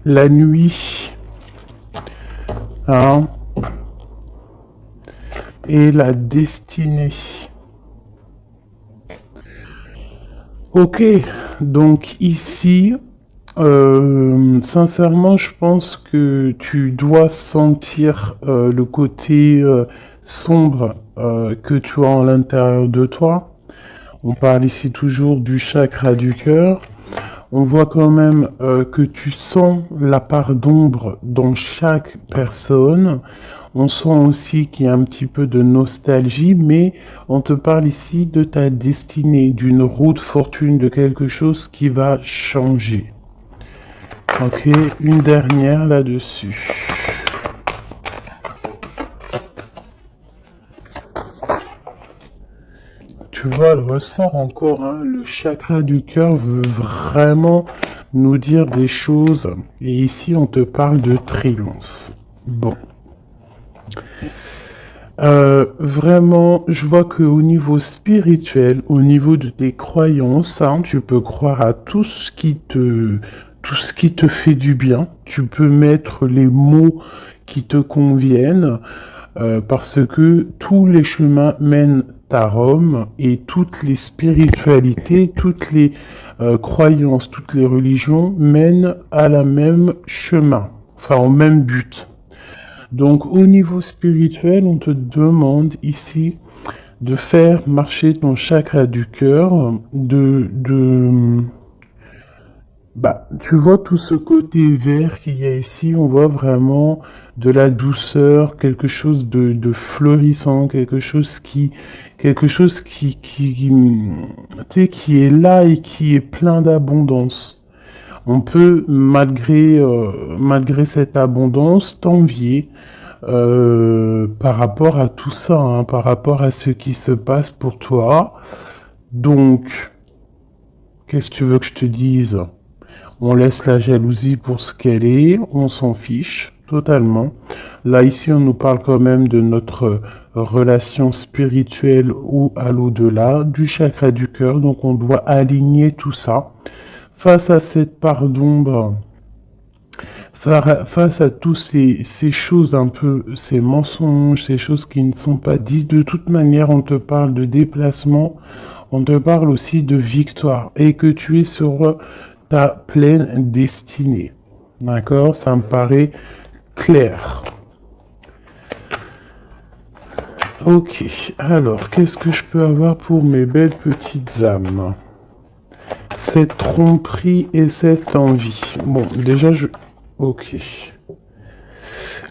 la nuit, hein, et la destinée. Ok, donc ici, sincèrement, je pense que tu dois sentir le côté sombre que tu as à l'intérieur de toi. On parle ici toujours du chakra du cœur. On voit quand même que tu sens la part d'ombre dans chaque personne. On sent aussi qu'il y a un petit peu de nostalgie, mais on te parle ici de ta destinée, d'une roue de fortune, de quelque chose qui va changer. Ok, une dernière là-dessus. Tu vois, elle ressort encore, hein, le chakra du cœur veut vraiment nous dire des choses. Et ici, on te parle de triomphe. Bon. Vraiment, je vois qu'au niveau spirituel, au niveau de tes croyances, hein, tu peux croire à tout ce qui te fait du bien. Tu peux mettre les mots qui te conviennent, parce que tous les chemins mènent à Rome et toutes les spiritualités, toutes les croyances, toutes les religions mènent à la même chemin, enfin au même but. Donc au niveau spirituel, on te demande ici de faire marcher ton chakra du cœur, bah, tu vois tout ce côté vert qu'il y a ici, on voit vraiment de la douceur, quelque chose de fleurissant, quelque chose tu sais, qui est là et qui est plein d'abondance. On peut, malgré cette abondance, t'envier par rapport à tout ça, hein, par rapport à ce qui se passe pour toi. Donc, qu'est-ce que tu veux que je te dise? On laisse la jalousie pour ce qu'elle est, on s'en fiche totalement. Là, ici, on nous parle quand même de notre relation spirituelle ou à l'au-delà, du chakra du cœur, donc on doit aligner tout ça. Face à cette part d'ombre, face à tous ces choses un peu, ces mensonges, ces choses qui ne sont pas dites, de toute manière, on te parle de déplacement, on te parle aussi de victoire et que tu es sur ta pleine destinée. D'accord? Ça me paraît clair. Ok, alors, qu'est-ce que je peux avoir pour mes belles petites âmes? Cette tromperie et cette envie. Bon, déjà, Ok.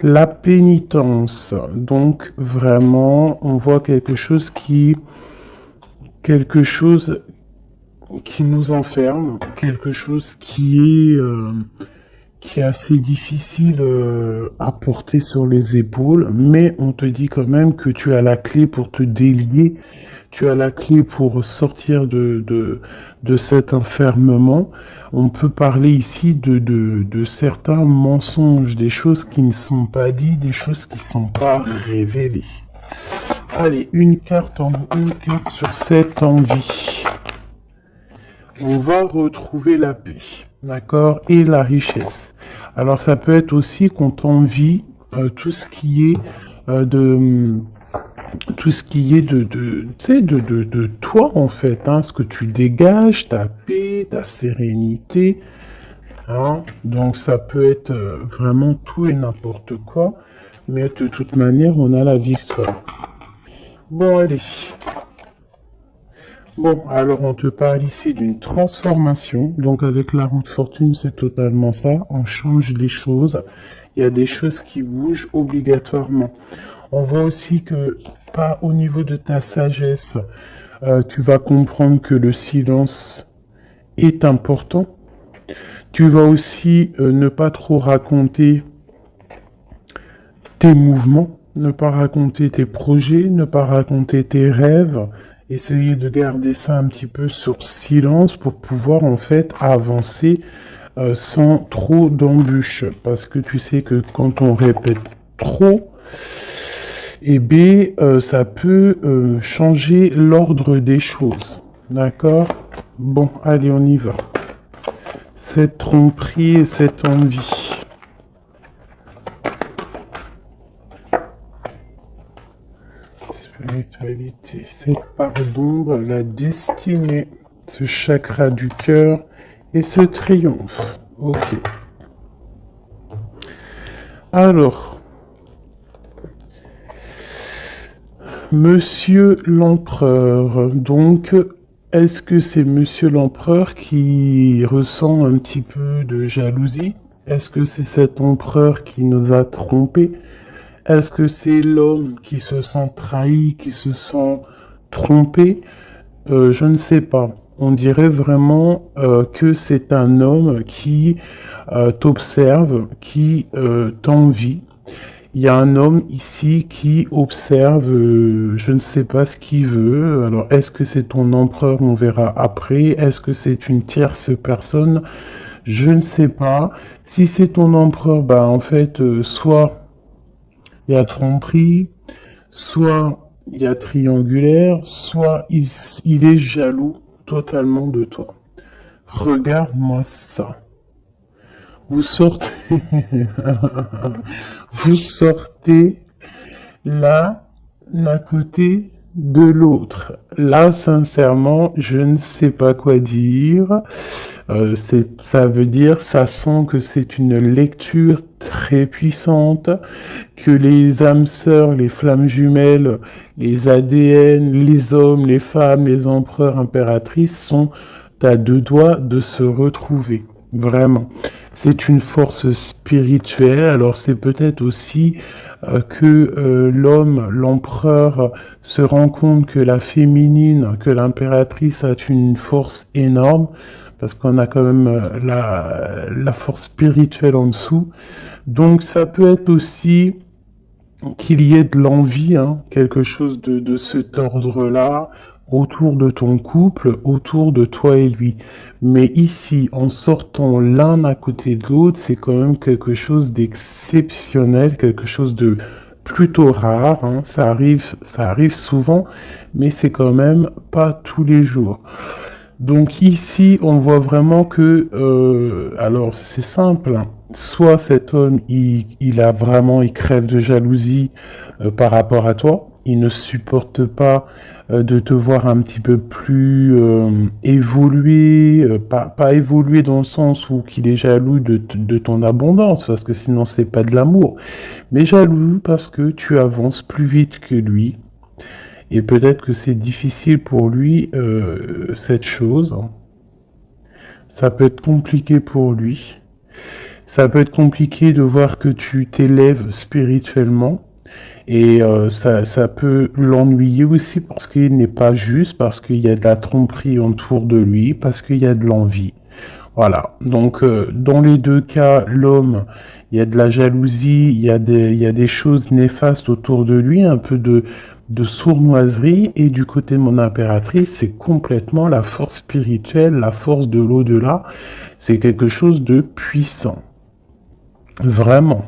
La pénitence. Donc, vraiment, on voit quelque chose qui nous enferme, quelque chose qui est assez difficile à porter sur les épaules, mais on te dit quand même que tu as la clé pour te délier, tu as la clé pour sortir de cet enfermement. On peut parler ici de certains mensonges, des choses qui ne sont pas dites, des choses qui ne sont pas révélées. Allez, une carte sur cette envie. On va retrouver la paix, d'accord, et la richesse. Alors ça peut être aussi qu'on t'envie tout ce qui est tout ce qui est tu sais, de toi en fait, hein, ce que tu dégages, ta paix, ta sérénité, hein. Donc ça peut être vraiment tout et n'importe quoi, mais de toute manière on a la victoire. Bon allez. Bon, alors on te parle ici d'une transformation. Donc avec la roue de fortune, c'est totalement ça. On change les choses. Il y a des choses qui bougent obligatoirement. On voit aussi que, pas au niveau de ta sagesse, tu vas comprendre que le silence est important. Tu vas aussi ne pas trop raconter tes mouvements, ne pas raconter tes projets, ne pas raconter tes rêves. Essayer de garder ça un petit peu sur silence pour pouvoir en fait avancer sans trop d'embûches. Parce que tu sais que quand on répète trop, eh bien, ça peut changer l'ordre des choses. D'accord? Bon, allez, on y va. Cette tromperie et cette envie. C'est cette part d'ombre, la destinée, ce chakra du cœur et ce triomphe. Ok. Alors, Monsieur l'Empereur, donc, est-ce que c'est Monsieur l'Empereur qui ressent un petit peu de jalousie? Est-ce que c'est cet empereur qui nous a trompés? Est-ce que c'est l'homme qui se sent trahi, qui se sent trompé? Je ne sais pas. On dirait vraiment que c'est un homme qui t'observe, qui t'envie. Il y a un homme ici qui observe, je ne sais pas ce qu'il veut. Alors, est-ce que c'est ton empereur? On verra après. Est-ce que c'est une tierce personne? Je ne sais pas. Si c'est ton empereur, bah en fait, soit il y a tromperie, soit il y a triangulaire, soit il est jaloux totalement de toi. Regarde-moi ça. Vous sortez, vous sortez l'un à côté de l'autre. Là, sincèrement, je ne sais pas quoi dire. Ça veut dire, ça sent que c'est une lecture très puissante, que les âmes sœurs, les flammes jumelles, les ADN, les hommes, les femmes, les empereurs, impératrices sont à deux doigts de se retrouver. Vraiment. C'est une force spirituelle, alors c'est peut-être aussi que l'homme, l'empereur, se rend compte que la féminine, que l'impératrice a une force énorme, parce qu'on a quand même la force spirituelle en dessous. Donc ça peut être aussi qu'il y ait de l'envie, hein, quelque chose de cet ordre-là, autour de ton couple, autour de toi et lui. Mais ici, en sortant l'un à côté de l'autre, c'est quand même quelque chose d'exceptionnel, quelque chose de plutôt rare, hein. Ça arrive souvent, mais c'est quand même pas tous les jours. Donc ici, on voit vraiment que, alors c'est simple, hein. Soit cet homme, il crève de jalousie par rapport à toi, il ne supporte pas de te voir un petit peu plus évoluer, pas évoluer dans le sens où qu'il est jaloux de ton abondance, parce que sinon c'est pas de l'amour, mais jaloux parce que tu avances plus vite que lui, et peut-être que c'est difficile pour lui, cette chose. Ça peut être compliqué pour lui. Ça peut être compliqué de voir que tu t'élèves spirituellement. Et ça peut l'ennuyer aussi parce qu'il n'est pas juste, parce qu'il y a de la tromperie autour de lui, parce qu'il y a de l'envie. Voilà. Donc, dans les deux cas, l'homme, il y a de la jalousie, il y a des choses néfastes autour de lui, un peu de sournoiserie. Et du côté de mon impératrice, c'est complètement la force spirituelle, la force de l'au-delà. C'est quelque chose de puissant. Vraiment.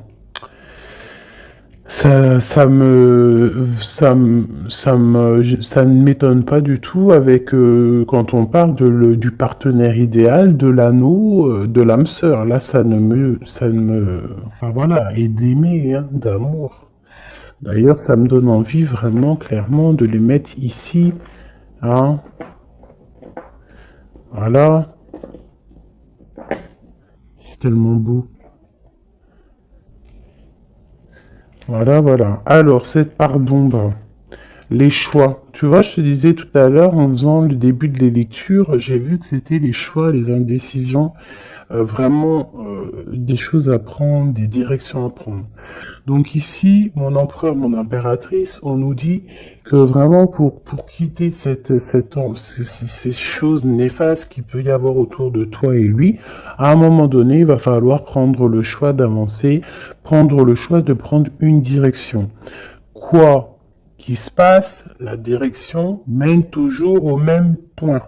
Ça ne m'étonne pas du tout avec quand on parle du partenaire idéal, de l'anneau, de l'âme sœur. Là, enfin voilà, et d'aimer, hein, d'amour. D'ailleurs, ça me donne envie vraiment, clairement, de les mettre ici, hein. Voilà, c'est tellement beau. Voilà, voilà. Alors, cette part d'ombre. Les choix. Tu vois, je te disais tout à l'heure, en faisant le début de les lectures, j'ai vu que c'était les choix, les indécisions, vraiment des choses à prendre, des directions à prendre. Donc ici, mon empereur, mon impératrice, on nous dit que vraiment pour quitter ces choses néfastes qu'il peut y avoir autour de toi et lui, à un moment donné, il va falloir prendre le choix d'avancer, prendre le choix de prendre une direction. Quoi qui se passe, la direction mène toujours au même point.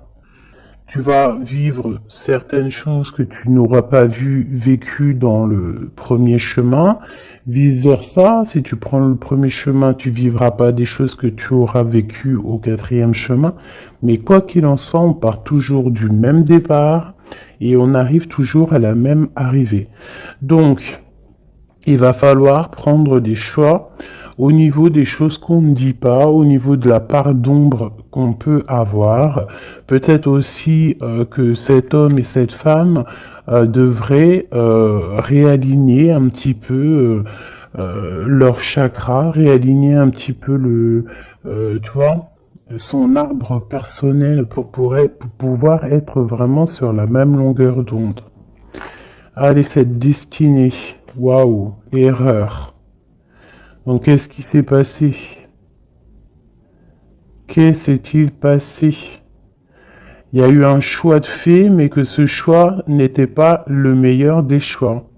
Tu vas vivre certaines choses que tu n'auras pas vécues dans le premier chemin. Vice versa, si tu prends le premier chemin, tu vivras pas des choses que tu auras vécues au quatrième chemin. Mais quoi qu'il en soit, on part toujours du même départ et on arrive toujours à la même arrivée. Donc, il va falloir prendre des choix au niveau des choses qu'on ne dit pas, au niveau de la part d'ombre qu'on peut avoir. Peut-être aussi que cet homme et cette femme devraient réaligner un petit peu leur chakra, réaligner un petit peu tu vois, son arbre personnel pour pouvoir être vraiment sur la même longueur d'onde. Allez, cette destinée, waouh, erreur. Donc, qu'est-ce qui s'est passé? Qu'est-ce s'est-il passé? Il y a eu un choix de fait, mais que ce choix n'était pas le meilleur des choix.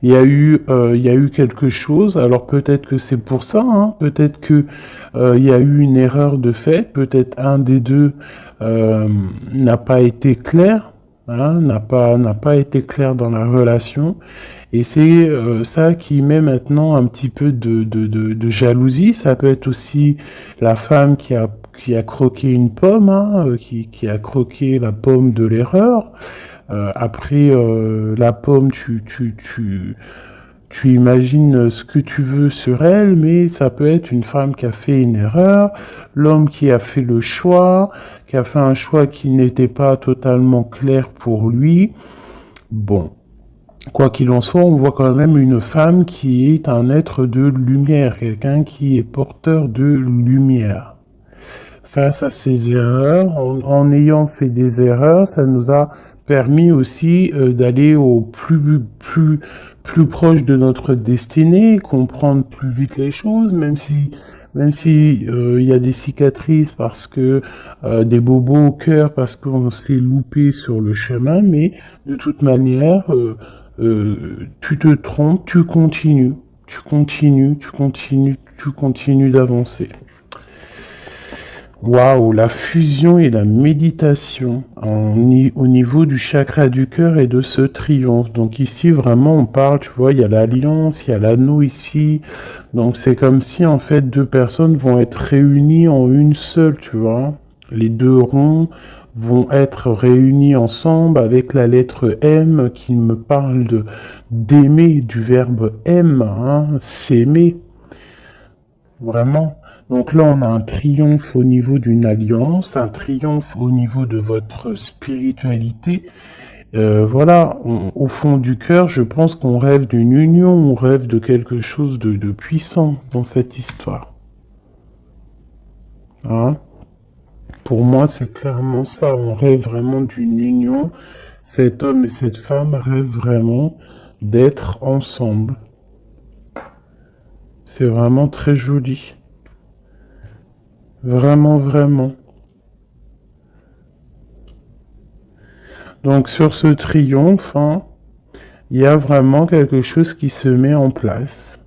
Il y a eu quelque chose. Alors peut-être que c'est pour ça, hein, peut-être que il y a eu une erreur de fait. Peut-être un des deux n'a pas été clair, hein, n'a pas été clair dans la relation. Et c'est ça qui met maintenant un petit peu de jalousie. Ça peut être aussi la femme qui a croqué une pomme, hein, qui a croqué la pomme de l'erreur. Après, la pomme, tu imagines ce que tu veux sur elle, mais ça peut être une femme qui a fait une erreur, l'homme qui a fait le choix, qui a fait un choix qui n'était pas totalement clair pour lui. Bon. Quoi qu'il en soit, on voit quand même une femme qui est un être de lumière, quelqu'un qui est porteur de lumière. Face à ces erreurs, en ayant fait des erreurs, ça nous a permis aussi d'aller au plus proche de notre destinée, comprendre plus vite les choses, même si il y a des cicatrices parce que des bobos au cœur parce qu'on s'est loupé sur le chemin, mais de toute manière, tu te trompes, tu continues d'avancer. Waouh, la fusion et la méditation au niveau du chakra du cœur et de ce triomphe. Donc ici, vraiment, on parle, tu vois, il y a l'alliance, il y a l'anneau ici. Donc c'est comme si, en fait, deux personnes vont être réunies en une seule, tu vois. Les deux ronds vont être réunis ensemble avec la lettre M qui me parle d'aimer, du verbe aime, hein, s'aimer. Vraiment. Donc là, on a un triomphe au niveau d'une alliance, un triomphe au niveau de votre spiritualité. Voilà, au fond du cœur, je pense qu'on rêve d'une union, on rêve de quelque chose de puissant dans cette histoire. Hein? Pour moi, c'est clairement ça. On rêve vraiment d'une union. Cet homme et cette femme rêvent vraiment d'être ensemble. C'est vraiment très joli. Vraiment, vraiment. Donc sur ce triomphe, hein, il y a vraiment quelque chose qui se met en place.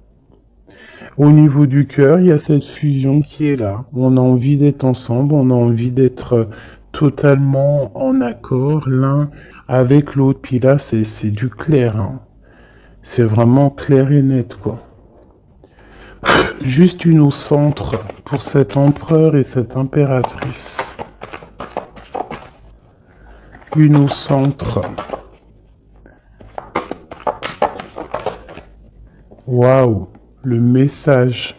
Au niveau du cœur, il y a cette fusion qui est là. On a envie d'être ensemble, on a envie d'être totalement en accord l'un avec l'autre. Puis là, c'est du clair. Hein. C'est vraiment clair et net, quoi. Juste une au centre pour cet empereur et cette impératrice. Une au centre. Waouh, le message.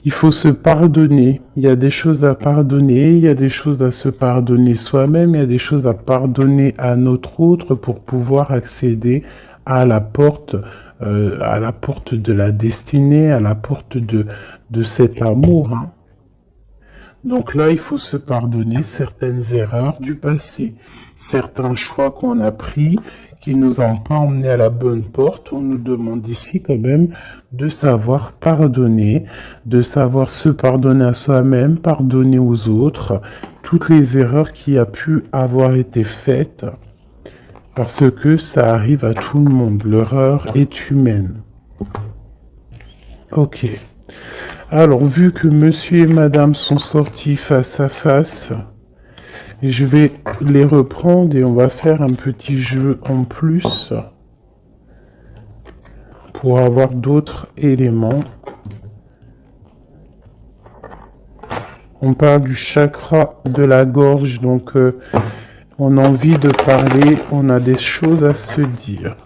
Il faut se pardonner. Il y a des choses à pardonner, il y a des choses à se pardonner soi-même, il y a des choses à pardonner à notre autre pour pouvoir accéder à la porte de la destinée, à la porte de cet amour. Hein. Donc là, il faut se pardonner certaines erreurs du passé, certains choix qu'on a pris qui nous ont pas emmenés à la bonne porte. On nous demande ici quand même de savoir pardonner, de savoir se pardonner à soi-même, pardonner aux autres, toutes les erreurs qui a pu avoir été faites, parce que ça arrive à tout le monde. L'erreur est humaine. Ok. Alors, vu que monsieur et madame sont sortis face à face, je vais les reprendre et on va faire un petit jeu en plus pour avoir d'autres éléments. On parle du chakra de la gorge, donc on a envie de parler, on a des choses à se dire.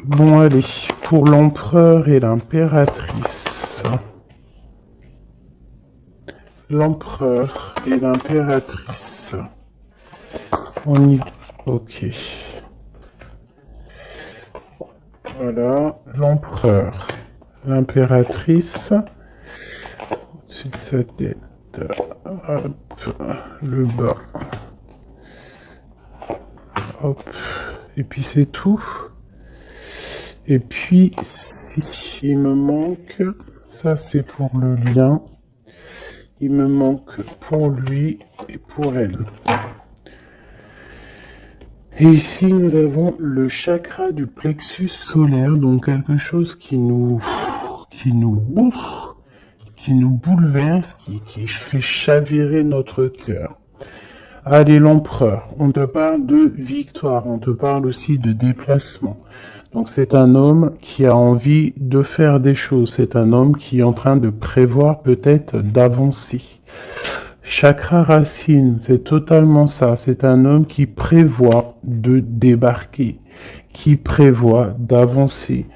Bon, allez, pour l'empereur et l'impératrice. L'empereur et l'impératrice. On y... Ok. Voilà, l'empereur. L'impératrice. Au-dessus de sa tête. Hop. Le bas. Hop. Et puis c'est tout. Et puis, si il me manque, ça c'est pour le lien, il me manque pour lui et pour elle. Et ici, nous avons le chakra du plexus solaire, donc quelque chose qui nous bouffe, qui nous bouleverse, qui fait chavirer notre cœur. Allez, l'empereur, on te parle de victoire, on te parle aussi de déplacement. Donc c'est un homme qui a envie de faire des choses, c'est un homme qui est en train de prévoir peut-être d'avancer. Chakra racine, c'est totalement ça, c'est un homme qui prévoit de débarquer, qui prévoit d'avancer.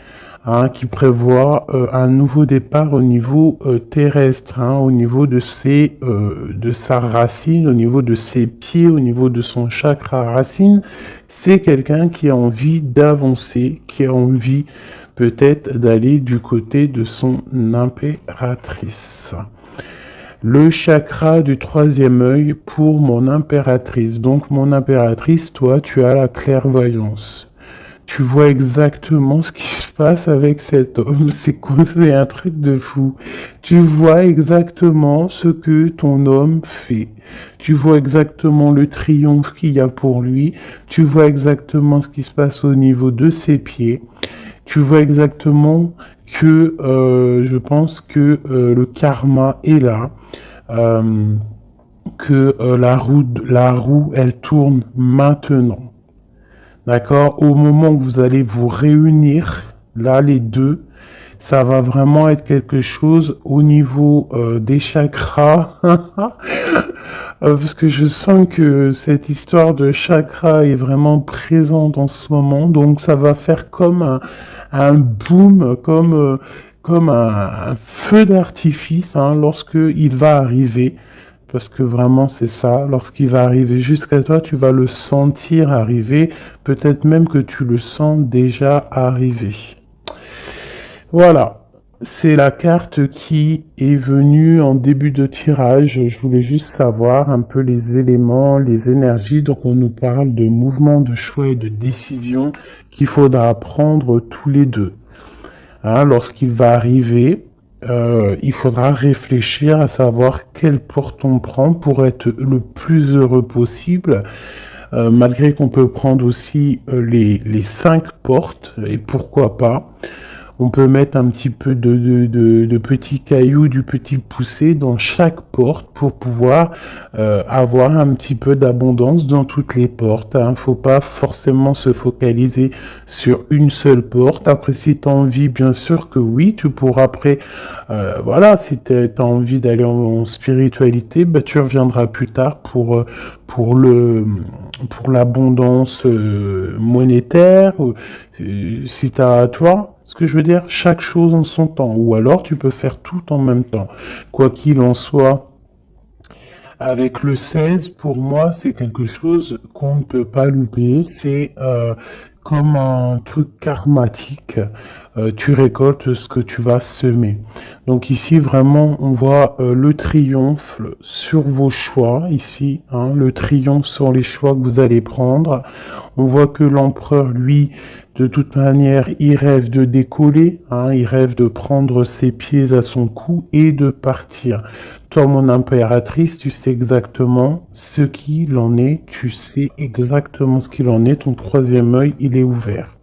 Qui prévoit un nouveau départ au niveau terrestre, au niveau de sa racine, au niveau de ses pieds, au niveau de son chakra racine. C'est quelqu'un qui a envie d'avancer, qui a envie peut-être d'aller du côté de son impératrice. Le chakra du troisième œil pour mon impératrice. Donc mon impératrice, toi, tu as la clairvoyance. Tu vois exactement ce qui se passe avec cet homme. C'est quoi? C'est un truc de fou. Tu vois exactement ce que ton homme fait. Tu vois exactement le triomphe qu'il y a pour lui. Tu vois exactement ce qui se passe au niveau de ses pieds. Tu vois exactement que je pense que le karma est là. Que la roue, elle tourne maintenant. D'accord? Au moment où vous allez vous réunir, là, les deux, ça va vraiment être quelque chose au niveau des chakras. Parce que je sens que cette histoire de chakra est vraiment présente en ce moment. Donc, ça va faire comme un boom, comme un feu d'artifice lorsque il va arriver. Parce que vraiment, c'est ça. Lorsqu'il va arriver jusqu'à toi, tu vas le sentir arriver. Peut-être même que tu le sens déjà arriver. Voilà. C'est la carte qui est venue en début de tirage. Je voulais juste savoir un peu les éléments, les énergies. Donc, on nous parle de mouvement, de choix et de décision qu'il faudra prendre tous les deux. Lorsqu'il va arriver, il faudra réfléchir à savoir quelle porte on prend pour être le plus heureux possible, malgré qu'on peut prendre aussi les 5 portes, et pourquoi pas. On peut mettre un petit peu de petits cailloux, du petit poussé dans chaque porte pour pouvoir avoir un petit peu d'abondance dans toutes les portes. Faut pas forcément se focaliser sur une seule porte. Après, si tu as envie, bien sûr que oui, tu pourras après, si tu as envie d'aller en spiritualité, tu reviendras plus tard pour l'abondance monétaire. Si tu as, toi, ce que je veux dire, chaque chose en son temps. Ou alors, tu peux faire tout en même temps. Quoi qu'il en soit, avec le 16, pour moi, c'est quelque chose qu'on ne peut pas louper. C'est comme un truc karmatique. Tu récoltes ce que tu vas semer. Donc ici, vraiment, on voit le triomphe sur vos choix. Ici, le triomphe sur les choix que vous allez prendre. On voit que l'empereur, lui, de toute manière, il rêve de décoller, il rêve de prendre ses pieds à son cou et de partir. Toi, mon impératrice, tu sais exactement ce qu'il en est, tu sais exactement ce qu'il en est, ton troisième œil, il est ouvert.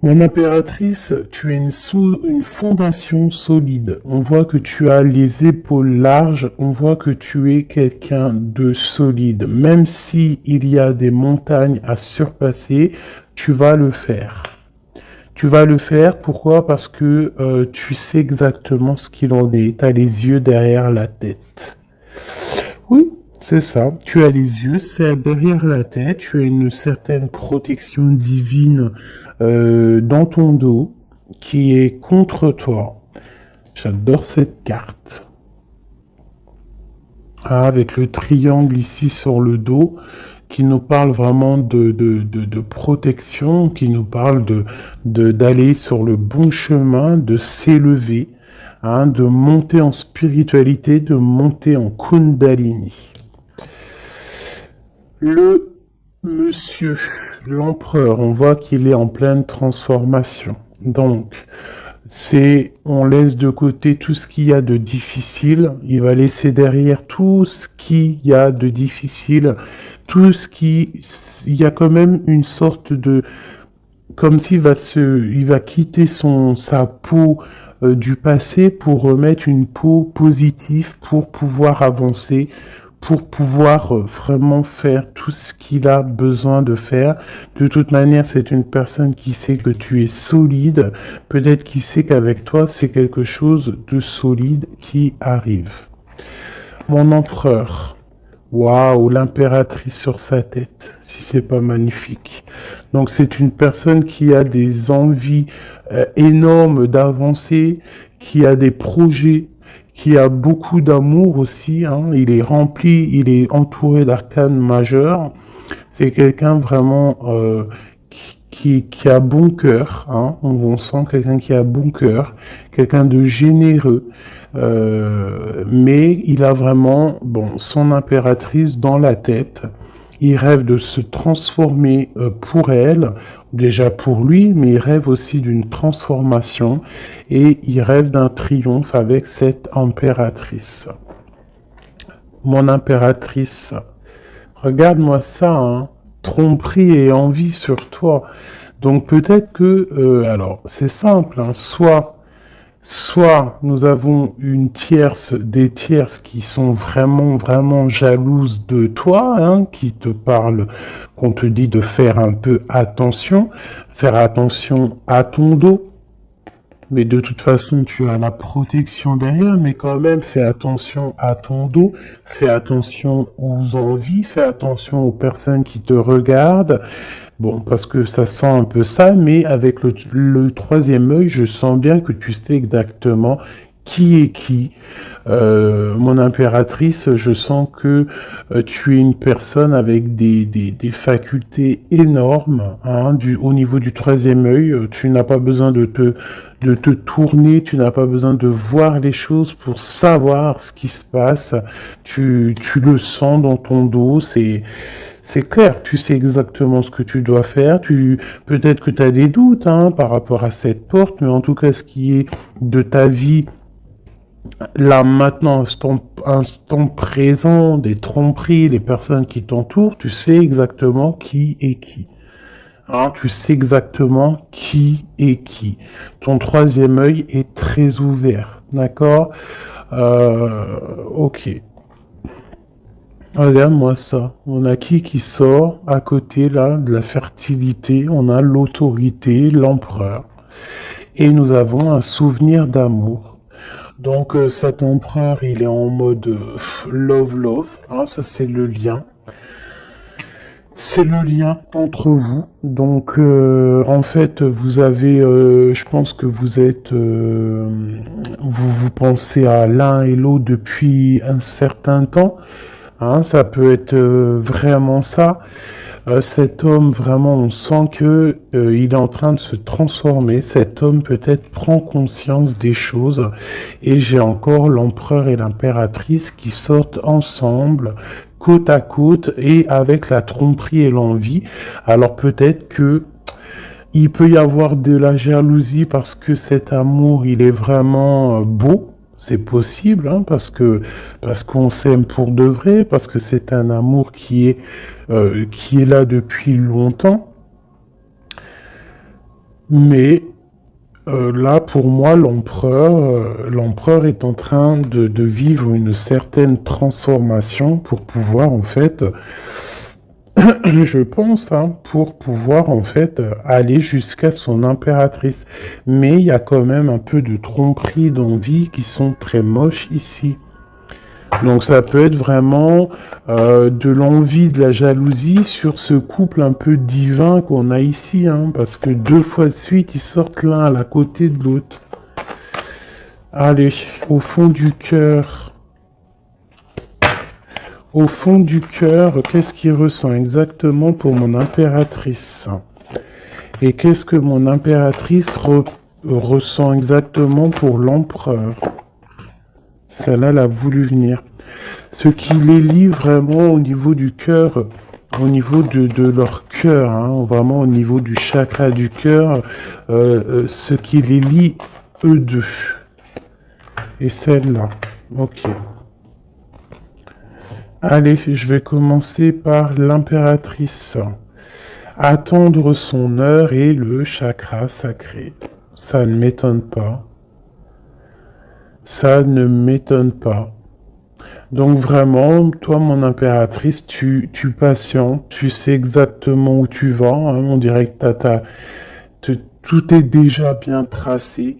Mon impératrice, tu as une fondation solide. On voit que tu as les épaules larges. On voit que tu es quelqu'un de solide. Même si il y a des montagnes à surpasser, tu vas le faire. Tu vas le faire, pourquoi? Parce que tu sais exactement ce qu'il en est. Tu as les yeux derrière la tête. Oui, C'est ça. Tu as les yeux, c'est derrière la tête. Tu as une certaine protection divine dans ton dos qui est contre toi. J'adore cette carte. Ah, avec le triangle ici sur le dos, qui nous parle vraiment de protection, qui nous parle d'aller sur le bon chemin, de s'élever, hein, de monter en spiritualité, de monter en Kundalini. Le monsieur, l'empereur, on voit qu'il est en pleine transformation. Donc, on laisse de côté tout ce qu'il y a de difficile, il va laisser derrière tout ce qu'il y a de difficile, il y a quand même une sorte de, comme il va quitter sa peau du passé pour remettre une peau positive pour pouvoir avancer, pour pouvoir vraiment faire tout ce qu'il a besoin de faire. De toute manière, c'est une personne qui sait que tu es solide, peut-être qui sait qu'avec toi, c'est quelque chose de solide qui arrive. Mon empereur. Waouh, l'impératrice sur sa tête, si c'est pas magnifique. Donc c'est une personne qui a des envies énormes d'avancer, qui a des projets, qui a beaucoup d'amour aussi, hein. Il est rempli, il est entouré d'arcanes majeures. C'est quelqu'un vraiment qui a bon cœur, hein. On sent quelqu'un qui a bon cœur, quelqu'un de généreux, mais il a vraiment, bon, son impératrice dans la tête. Il rêve de se transformer pour elle, déjà pour lui, mais il rêve aussi d'une transformation et il rêve d'un triomphe avec cette impératrice. Mon impératrice, regarde-moi ça, hein. Tromperie et envie sur toi. Donc peut-être que, alors c'est simple, hein, soit nous avons des tierces qui sont vraiment, vraiment jalouses de toi, hein, qui te parlent, qu'on te dit de faire un peu attention, faire attention à ton dos. Mais de toute façon, tu as la protection derrière, mais quand même, fais attention à ton dos, fais attention aux envies, fais attention aux personnes qui te regardent. Bon, parce que ça sent un peu ça, mais avec le troisième œil, je sens bien que tu sais exactement qui est qui. Mon impératrice, je sens que tu es une personne avec des facultés énormes, hein, au niveau du troisième œil. Tu n'as pas besoin de te tourner, tu n'as pas besoin de voir les choses pour savoir ce qui se passe. Tu le sens dans ton dos, c'est clair, tu sais exactement ce que tu dois faire. Peut-être que tu as des doutes, hein, par rapport à cette porte, mais en tout cas, ce qui est de ta vie, là maintenant, instant présent, des tromperies, les personnes qui t'entourent, tu sais exactement qui est qui. Hein, tu sais exactement qui est qui. Ton troisième œil est très ouvert, d'accord? Ok. Regarde-moi ça. On a qui sort à côté là de la fertilité. On a l'autorité, l'empereur. Et nous avons un souvenir d'amour. Donc cet empereur, il est en mode love, hein, ça c'est le lien. C'est le lien entre vous. Donc en fait, vous avez, je pense que vous pensez à l'un et l'autre depuis un certain temps. Hein, ça peut être vraiment ça. Cet homme, vraiment, on sent que il est en train de se transformer. Cet homme peut-être prend conscience des choses. Et j'ai encore l'empereur et l'impératrice qui sortent ensemble, côte à côte, et avec la tromperie et l'envie. Alors peut-être que il peut y avoir de la jalousie parce que cet amour, il est vraiment beau. C'est possible, hein, parce qu'on s'aime pour de vrai, parce que c'est un amour qui est là depuis longtemps. Mais là, pour moi, l'empereur est en train de vivre une certaine transformation pour pouvoir en fait je pense, hein, pour pouvoir en fait aller jusqu'à son impératrice. Mais il y a quand même un peu de tromperie d'envie qui sont très moches ici. Donc ça peut être vraiment de l'envie, de la jalousie sur ce couple un peu divin qu'on a ici, hein, parce que 2 fois de suite, ils sortent l'un à la côté de l'autre. Allez, au fond du cœur. Au fond du cœur, qu'est-ce qu'il ressent exactement pour mon impératrice? Et qu'est-ce que mon impératrice ressent exactement pour l'empereur? Celle-là, elle a voulu venir. Ce qui les lie vraiment au niveau du cœur, au niveau de leur cœur, hein, vraiment au niveau du chakra du cœur, ce qui les lie, eux deux. Et celle-là. Ok. Allez, je vais commencer par l'impératrice. Attendre son heure et le chakra sacré. Ça ne m'étonne pas. Ça ne m'étonne pas. Donc vraiment, toi, mon impératrice, tu patientes, tu sais exactement où tu vas, hein, on dirait que tout est déjà bien tracé.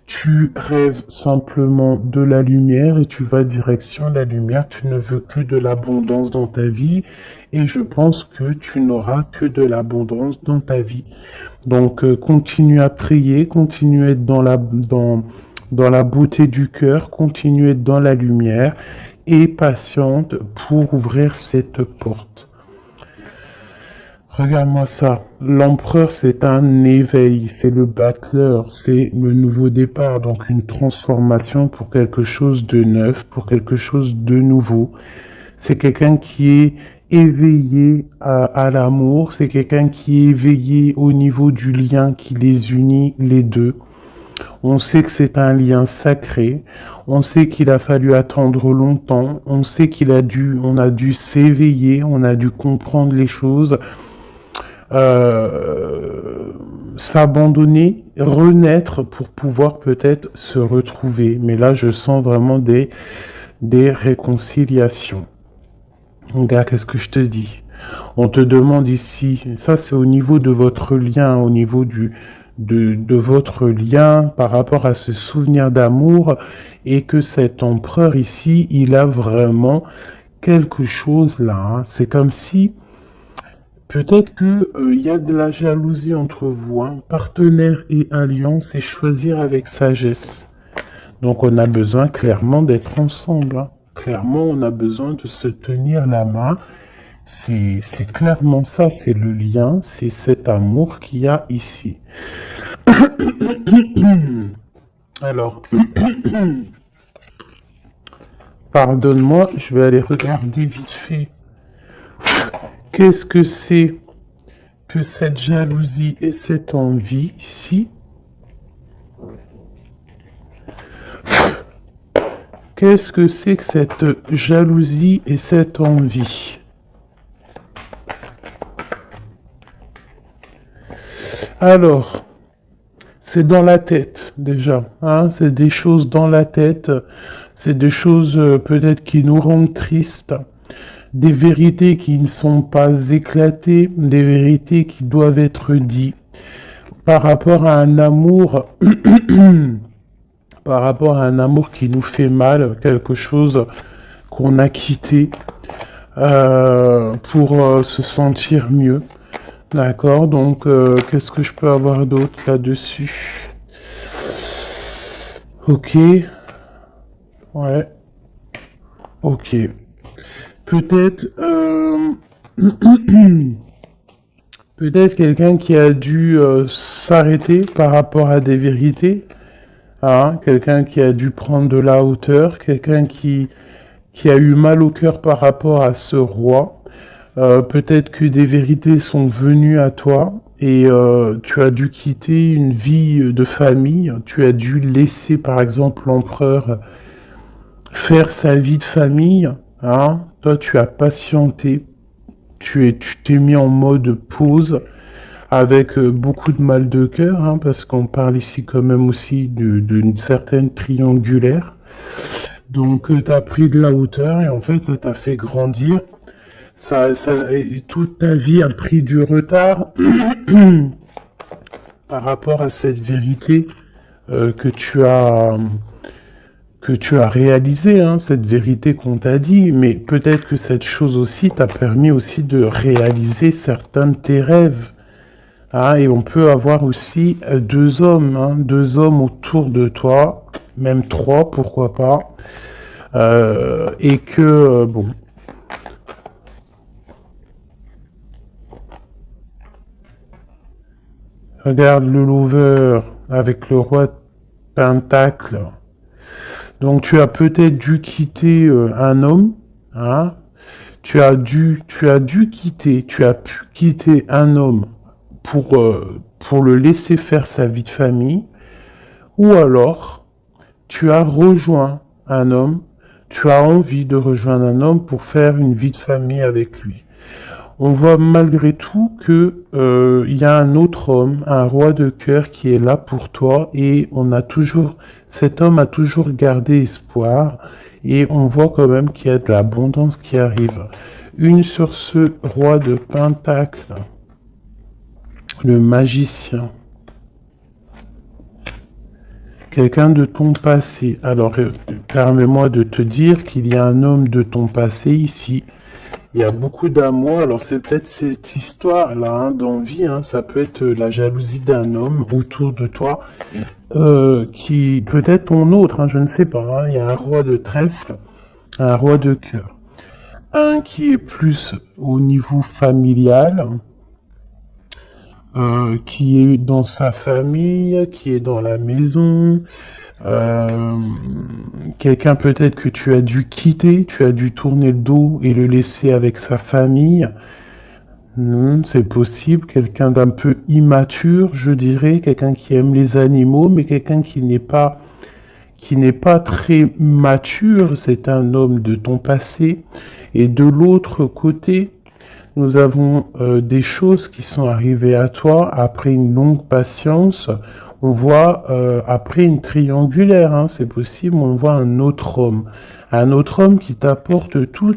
Tu rêves simplement de la lumière et tu vas direction la lumière. Tu ne veux que de l'abondance dans ta vie et je pense que tu n'auras que de l'abondance dans ta vie. Donc continue à prier, continue à être dans la beauté du cœur, continue à être dans la lumière et patiente pour ouvrir cette porte. Regarde-moi ça. L'empereur, c'est un éveil, c'est le battleur, c'est le nouveau départ, donc une transformation pour quelque chose de neuf, pour quelque chose de nouveau. C'est quelqu'un qui est éveillé à l'amour, c'est quelqu'un qui est éveillé au niveau du lien qui les unit les deux. On sait que c'est un lien sacré, on sait qu'il a fallu attendre longtemps, on sait on a dû s'éveiller, on a dû comprendre les choses, s'abandonner, renaître pour pouvoir peut-être se retrouver. Mais là, je sens vraiment des réconciliations. Regarde, qu'est-ce que je te dis? On te demande ici, ça c'est au niveau de votre lien, au niveau de votre lien par rapport à ce souvenir d'amour, et que cet empereur ici, il a vraiment quelque chose là, hein. C'est comme si peut-être que il y a de la jalousie entre vous, hein. Partenaire et alliance, et choisir avec sagesse. Donc on a besoin clairement d'être ensemble, hein. Clairement, on a besoin de se tenir la main. C'est clairement ça, c'est le lien, c'est cet amour qu'il y a ici. Alors, pardonne-moi, je vais aller regarder vite fait. Qu'est-ce que c'est que cette jalousie et cette envie ici? Qu'est-ce que c'est que cette jalousie et cette envie? Alors, c'est dans la tête déjà, hein, c'est des choses dans la tête, c'est des choses peut-être qui nous rendent tristes, des vérités qui ne sont pas éclatées, des vérités qui doivent être dites par rapport à un amour, par rapport à un amour qui nous fait mal, quelque chose qu'on a quitté pour se sentir mieux. D'accord, donc qu'est-ce que je peux avoir d'autre là-dessus? Ok, ouais, ok. Peut-être, peut-être quelqu'un qui a dû s'arrêter par rapport à des vérités, hein, quelqu'un qui a dû prendre de la hauteur, quelqu'un qui a eu mal au cœur par rapport à ce roi. Peut-être que des vérités sont venues à toi et tu as dû quitter une vie de famille, tu as dû laisser par exemple l'empereur faire sa vie de famille, hein. Toi tu as patienté, tu t'es mis en mode pause avec beaucoup de mal de cœur, hein, parce qu'on parle ici quand même aussi d'une certaine triangulaire. Donc tu as pris de la hauteur et en fait ça t'a fait grandir. Toute ta vie a pris du retard par rapport à cette vérité euh, que tu as que tu as réalisé, hein, cette vérité qu'on t'a dit, mais peut-être que cette chose aussi t'a permis aussi de réaliser certains de tes rêves. Ah, et on peut avoir aussi deux hommes, hein, deux hommes autour de toi, même trois, pourquoi pas, et que, bon, regarde le lover avec le roi de Pentacle. Donc tu as peut-être dû quitter un homme, hein, tu as pu quitter un homme pour le laisser faire sa vie de famille, ou alors tu as rejoint un homme, tu as envie de rejoindre un homme pour faire une vie de famille avec lui. On voit malgré tout que il y a un autre homme, un roi de cœur qui est là pour toi et cet homme a toujours gardé espoir et on voit quand même qu'il y a de l'abondance qui arrive. Une sur ce roi de pentacle, le magicien. Quelqu'un de ton passé. Alors, permets-moi de te dire qu'il y a un homme de ton passé ici. Il y a beaucoup d'amour. Alors, c'est peut-être cette histoire-là, hein, d'envie. Hein, ça peut être la jalousie d'un homme autour de toi, qui peut-être ton autre. Hein, je ne sais pas. Hein, il y a un roi de trèfle, un roi de cœur. Un qui est plus au niveau familial. Qui est dans sa famille, qui est dans la maison, quelqu'un peut-être que tu as dû quitter, tu as dû tourner le dos et le laisser avec sa famille. C'est possible, quelqu'un d'un peu immature, je dirais, quelqu'un qui aime les animaux, mais quelqu'un qui n'est pas très mature, c'est un homme de ton passé. Et de l'autre côté, nous avons des choses qui sont arrivées à toi après une longue patience. On voit après une triangulaire, hein, c'est possible, on voit un autre homme qui t'apporte tout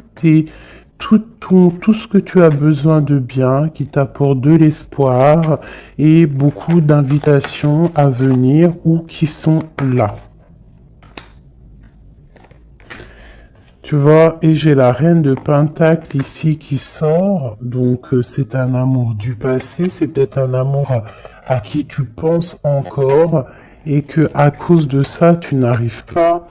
ce que tu as besoin de bien, qui t'apporte de l'espoir et beaucoup d'invitations à venir ou qui sont là. Tu vois, et j'ai la reine de Pentacle ici qui sort, donc c'est un amour du passé, c'est peut-être un amour à qui tu penses encore, et que à cause de ça, tu n'arrives pas.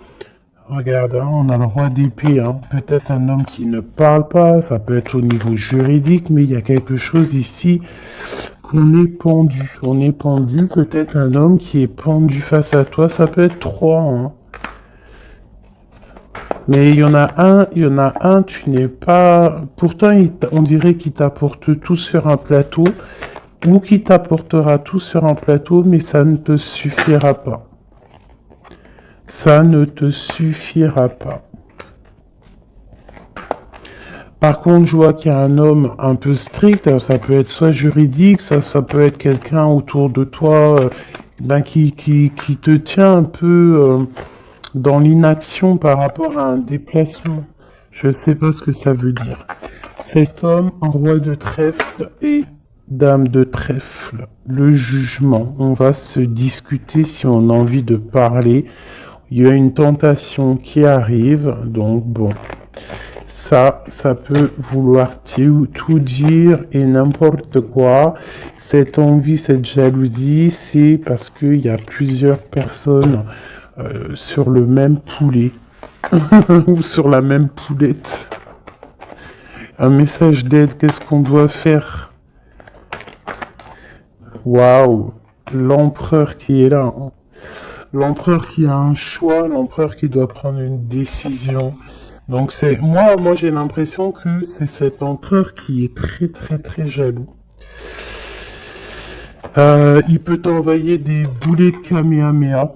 Regarde, hein, on a le roi d'épée, hein, peut-être un homme qui ne parle pas, ça peut être au niveau juridique, mais il y a quelque chose ici qu'on est pendu. On est pendu, peut-être un homme qui est pendu face à toi, ça peut être trois, hein. Mais il y en a un, tu n'es pas... Pourtant, on dirait qu'il t'apporte tout sur un plateau, ou qu'il t'apportera tout sur un plateau, mais ça ne te suffira pas. Ça ne te suffira pas. Par contre, je vois qu'il y a un homme un peu strict, alors ça peut être soit juridique, ça peut être quelqu'un autour de toi qui te tient un peu... dans l'inaction par rapport à un déplacement. Je ne sais pas ce que ça veut dire. Cet homme, roi de trèfle et dame de trèfle. Le jugement. On va se discuter si on a envie de parler. Il y a une tentation qui arrive. Donc bon. Ça peut vouloir tout dire et n'importe quoi. Cette envie, cette jalousie, c'est parce qu'il y a plusieurs personnes sur le même poulet ou sur la même poulette. Un message d'aide, qu'est-ce qu'on doit faire? Waouh, l'empereur qui est là, hein. L'empereur qui a un choix, l'empereur qui doit prendre une décision. Donc c'est moi j'ai l'impression que c'est cet empereur qui est très très très jaloux. Il peut t'envoyer des boulets de Kamehameha.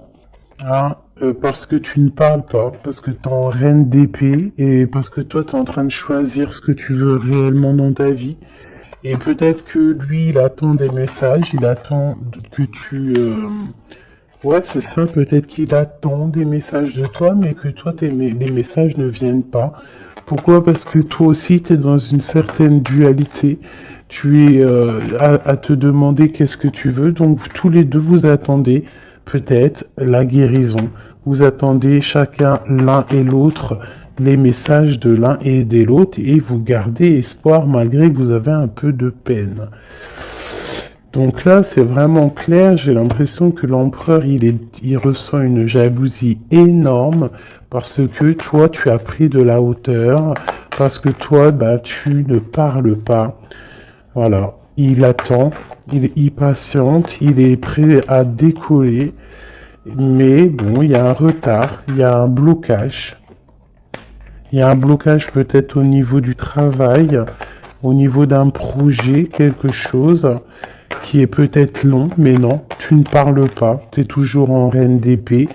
Hein, parce que tu ne parles pas, parce que t'es en reine d'épée, et parce que toi t'es en train de choisir ce que tu veux réellement dans ta vie. Et peut-être que lui, il attend des messages, il attend que tu... Ouais, c'est ça, peut-être qu'il attend des messages de toi, mais que toi, les messages ne viennent pas. Pourquoi? Parce que toi aussi, t'es dans une certaine dualité. Tu es à te demander qu'est-ce que tu veux, donc tous les deux, vous attendez peut-être la guérison. Vous attendez chacun l'un et l'autre les messages de l'un et de l'autre et vous gardez espoir malgré que vous avez un peu de peine. Donc là, c'est vraiment clair. J'ai l'impression que l'empereur, il ressent une jalousie énorme parce que toi, tu as pris de la hauteur, parce que toi, bah, tu ne parles pas. Voilà. Il attend, il est impatiente, il est prêt à décoller. Mais bon, il y a un retard, il y a un blocage. Il y a un blocage peut-être au niveau du travail, au niveau d'un projet, quelque chose qui est peut-être long, mais non, tu ne parles pas, tu es toujours en reine d'épée,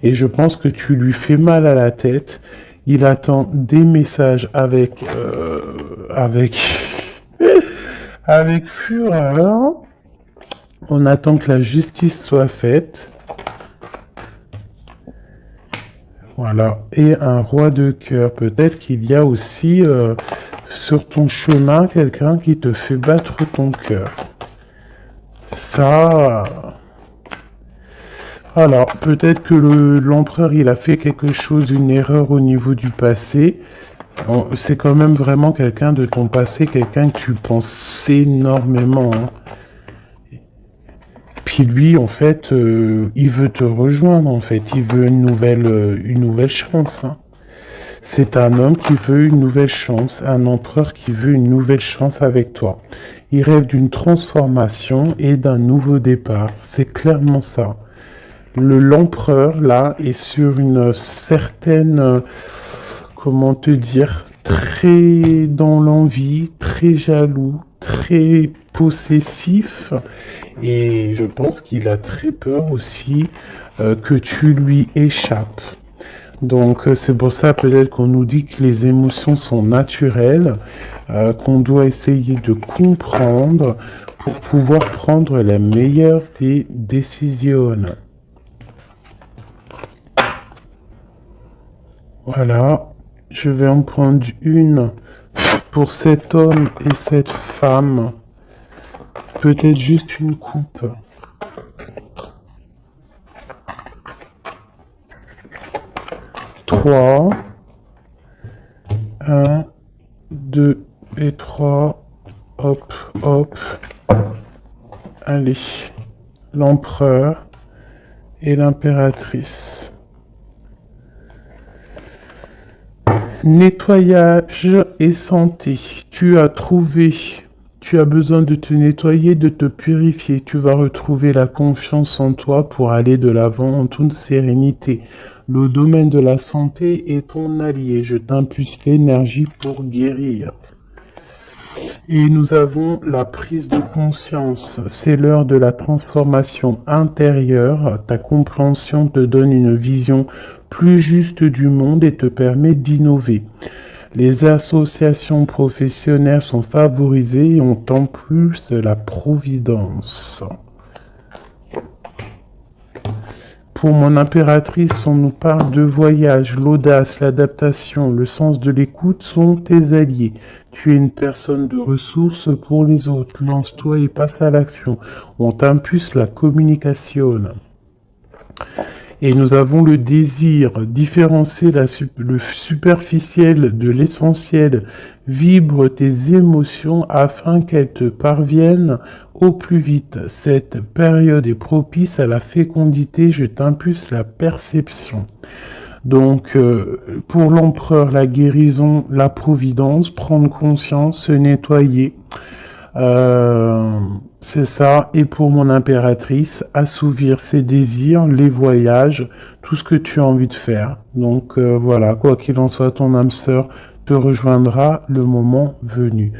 et je pense que tu lui fais mal à la tête. Il attend des messages avec fureur. On attend que la justice soit faite. Voilà, et un roi de cœur. Peut-être qu'il y a aussi sur ton chemin quelqu'un qui te fait battre ton cœur. Ça, alors peut-être que l'empereur il a fait quelque chose, une erreur au niveau du passé. C'est quand même vraiment quelqu'un de ton passé, quelqu'un que tu penses énormément, hein. Puis lui, en fait, il veut te rejoindre, en fait. Il veut une nouvelle chance, hein. C'est un homme qui veut une nouvelle chance, un empereur qui veut une nouvelle chance avec toi. Il rêve d'une transformation et d'un nouveau départ. C'est clairement ça. L'empereur, là, est sur une certaine, comment te dire, très dans l'envie, très jaloux, très possessif. Et je pense qu'il a très peur aussi que tu lui échappes. Donc c'est pour ça peut-être qu'on nous dit que les émotions sont naturelles, qu'on doit essayer de comprendre pour pouvoir prendre la meilleure des décisions. Voilà, je vais en prendre une pour cet homme et cette femme. Peut-être juste une coupe. 3, 1, 2 et 3. Hop, hop. Allez. L'empereur et l'impératrice. Nettoyage et santé. Tu as besoin de te nettoyer, de te purifier. Tu vas retrouver la confiance en toi pour aller de l'avant en toute sérénité. Le domaine de la santé est ton allié. Je t'impulse l'énergie pour guérir. Et nous avons la prise de conscience. C'est l'heure de la transformation intérieure. Ta compréhension te donne une vision plus juste du monde et te permet d'innover. Les associations professionnelles sont favorisées et ont en plus la providence. Pour mon impératrice, on nous parle de voyage, l'audace, l'adaptation, le sens de l'écoute sont tes alliés. Tu es une personne de ressources pour les autres. Lance-toi et passe à l'action. On t'impulse la communication. Et nous avons le désir, différencier le superficiel de l'essentiel. Vibre tes émotions afin qu'elles te parviennent au plus vite. Cette période est propice à la fécondité, je t'impulse la perception. Donc, pour l'empereur, la guérison, la providence, prendre conscience, se nettoyer. C'est ça. Et pour mon impératrice, assouvir ses désirs, les voyages, tout ce que tu as envie de faire. Donc voilà, quoi qu'il en soit, ton âme sœur te rejoindra le moment venu.